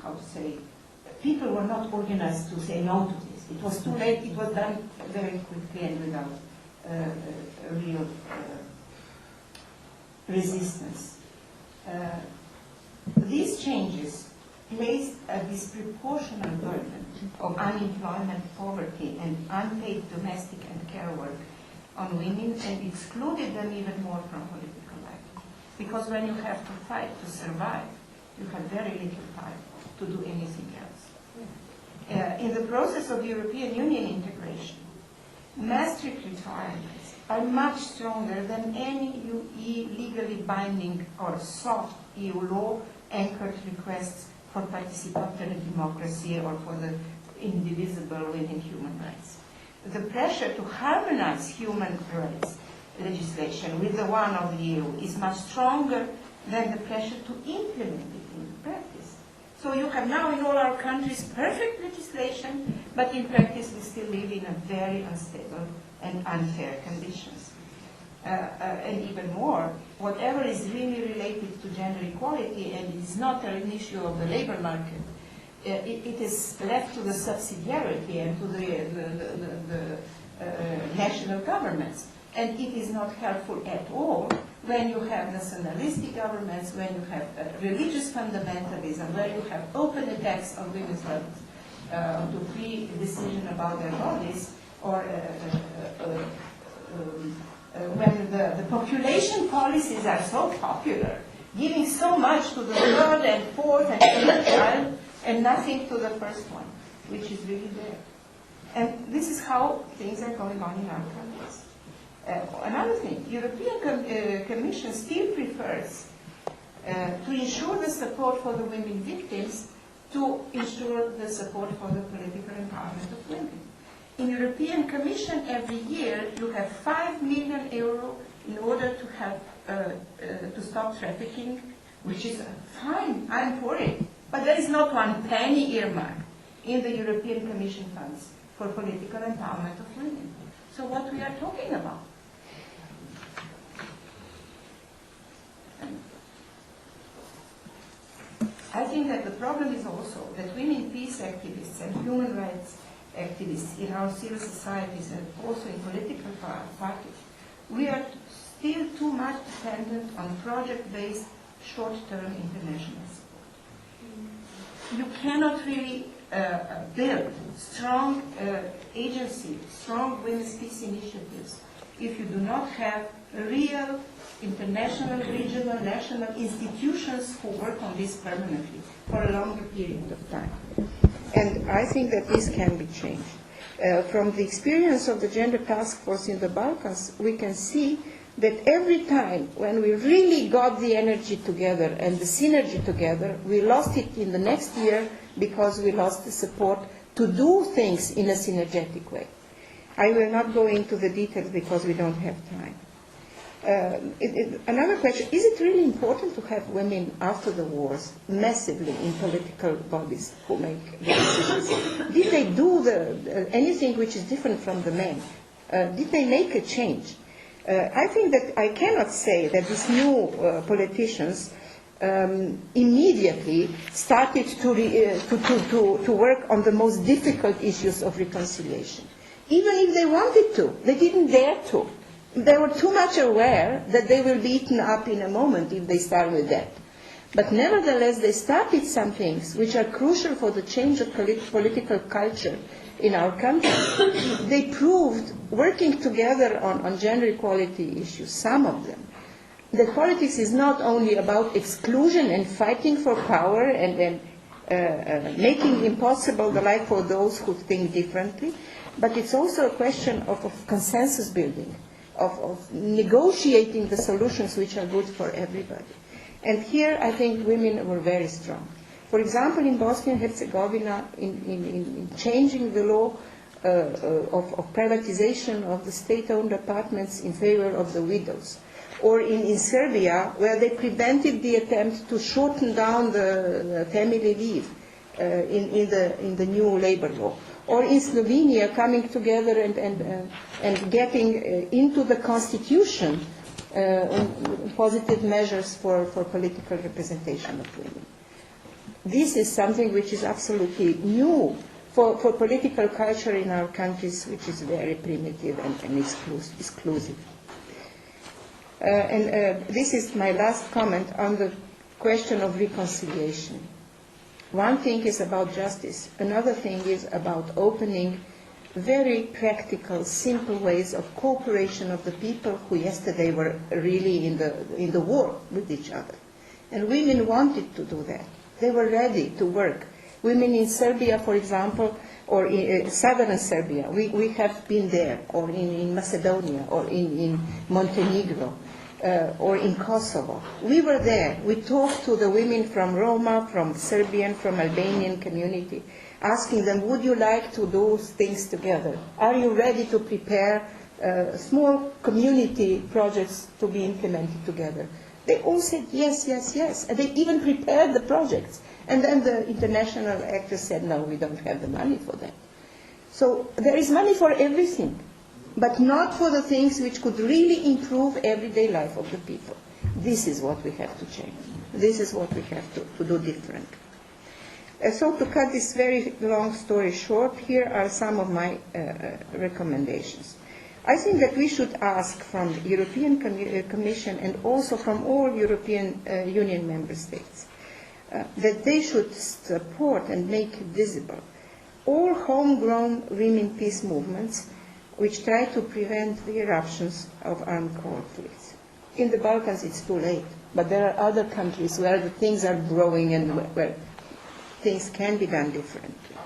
how to say, people were not organized to say no to this. It was too late. It was done very quickly and without real resistance. These changes placed a disproportionate burden of unemployment, poverty, and unpaid domestic and care work on women and excluded them even more from political life. Because when you have to fight to survive, you have very little time to do anything else. In the process of European Union integration, Maastricht requirements are much stronger than any legally binding or soft EU law anchored requests for participatory democracy or for the indivisible within human rights. The pressure to harmonize human rights legislation with the one of the EU is much stronger than the pressure to implement it in practice. So you have now in all our countries perfect legislation, but in practice we still live in a very unstable and unfair conditions. And even more, whatever is really related to gender equality, and it is not an issue of the labor market, it is left to the subsidiarity and to the national governments. And it is not helpful at all when you have nationalistic governments, when you have religious fundamentalism, when you have open attacks on women's rights to free decision about their bodies, or when the population policies are so popular, giving so much to the third and fourth and fifth child, and nothing to the first one, which is really there. And this is how things are going on in our countries. Another thing, European Commission still prefers to ensure the support for the women victims to ensure the support for the political empowerment of women. In European Commission every year you have 5 million euro in order to help to stop trafficking, which is fine, I'm for it. But there is not one penny earmarked in the European Commission funds for political empowerment of women. So what we are talking about? I think that the problem is also that women peace activists and human rights activists in our civil societies and also in political parties, we are still too much dependent on project-based short-term international support. You cannot really build strong agencies, strong women's peace initiatives if you do not have real international, regional, national institutions who work on this permanently for a longer period of time. And I think that this can be changed. From the experience of the Gender Task Force in the Balkans, we can see that every time when we really got the energy together and the synergy together, we lost it in the next year because we lost the support to do things in a synergetic way. I will not go into the details because we don't have time. Another question, is it really important to have women after the wars massively in political bodies who make the decisions? Did they do anything which is different from the men? Did they make a change? I think that I cannot say that these new politicians immediately started to work on the most difficult issues of reconciliation. Even if they wanted to, they didn't dare to. They were too much aware that they will be eaten up in a moment if they start with that. But nevertheless, they started some things which are crucial for the change of political culture in our country. They proved, working together on gender equality issues, some of them, that politics is not only about exclusion and fighting for power and making impossible the life for those who think differently, but it's also a question of consensus building, of negotiating the solutions which are good for everybody. And here I think women were very strong. For example, in Bosnia and Herzegovina, in changing the law of privatization of the state-owned apartments in favor of the widows, or in Serbia, where they prevented the attempt to shorten down the family leave in the new labor law, or in Slovenia, coming together and getting into the constitution positive measures for political representation of women. this is something which is absolutely new for political culture in our countries, which is very primitive and exclusive. This is my last comment on the question of reconciliation. One thing is about justice. Another thing is about opening very practical, simple ways of cooperation of the people who yesterday were really in the war with each other. And women wanted to do that. They were ready to work. Women in Serbia, for example, or in southern Serbia, we have been there, or in Macedonia, or in Montenegro, or in Kosovo. We were there. We talked to the women from Roma, from Serbian, from Albanian community, asking them, would you like to do things together? Are you ready to prepare small community projects to be implemented together? They all said yes, yes, yes. And they even prepared the projects. And then the international actors said, no, we don't have the money for that. So there is money for everything, but not for the things which could really improve everyday life of the people. This is what we have to change. This is what we have to do different. So to cut this very long story short, here are some of my recommendations. I think that we should ask from the European Commission and also from all European Union member states that they should support and make visible all homegrown women peace movements which try to prevent the eruptions of armed conflicts. In the Balkans it's too late, but there are other countries where the things are growing and where things can be done differently.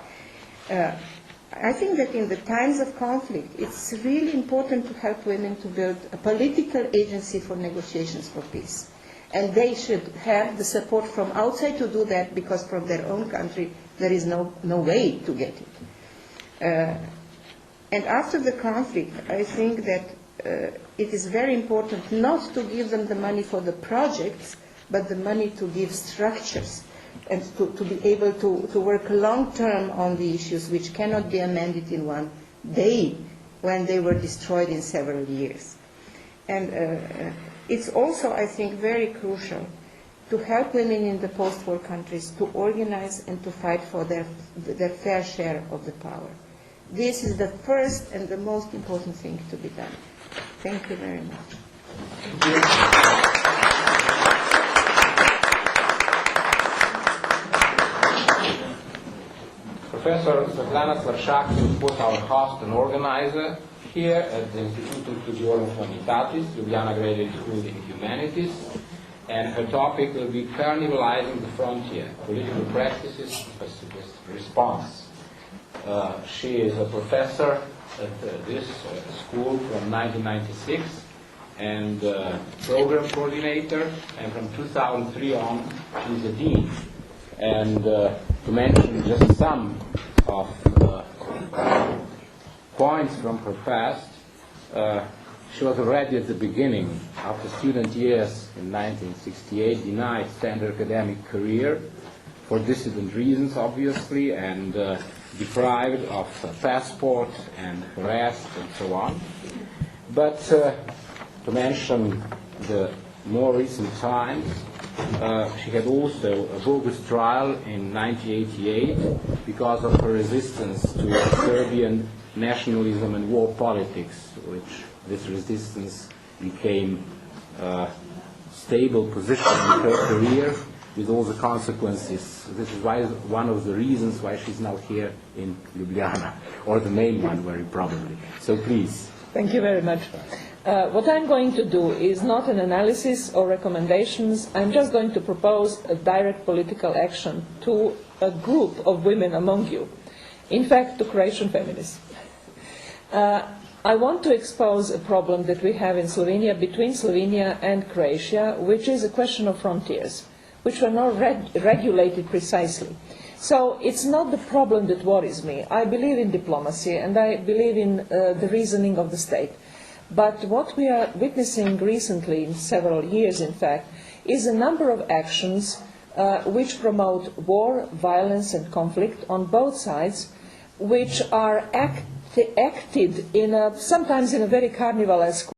I think that in the times of conflict, it's really important to help women to build a political agency for negotiations for peace. And they should have the support from outside to do that, because from their own country there is no way to get it. And after the conflict, I think that it is very important not to give them the money for the projects, but the money to give structures and to be able to work long-term on the issues which cannot be amended in one day when they were destroyed in several years. And it's also, I think, very crucial to help women in the post-war countries to organize and to fight for their fair share of the power. This is the first and the most important thing to be done. Thank you very much. Professor Svetlana Slaršak is both our host and organizer here at the Instituto Studiorum Humanitatis, Ljubljana Graduate School in Humanities, and her topic will be Carnivalizing the Frontier, Political Practices, Pacifist Response. She is a professor at this school from 1996 and program coordinator, and from 2003 on she's a dean. And to mention just some of points from her past, she was already at the beginning, after student years in 1968, denied standard academic career for dissident reasons, obviously, and deprived of passport and harassed and so on. But to mention the more recent times, she had also a bogus trial in 1988 because of her resistance to Serbian nationalism and war politics, which this resistance became a stable position in her career with all the consequences. This is why one of the reasons why she's now here in Ljubljana, or the main one very probably. So please. Thank you very much. What I'm going to do is not an analysis or recommendations. I'm just going to propose a direct political action to a group of women among you. In fact, to Croatian feminists. I want to expose a problem that we have in Slovenia, between Slovenia and Croatia, which is a question of frontiers, which were not regulated precisely. So it's not the problem that worries me. I believe in diplomacy and I believe in the reasoning of the state. But what we are witnessing recently, in several years in fact, is a number of actions which promote war, violence and conflict on both sides, which are acted in sometimes in a very carnivalesque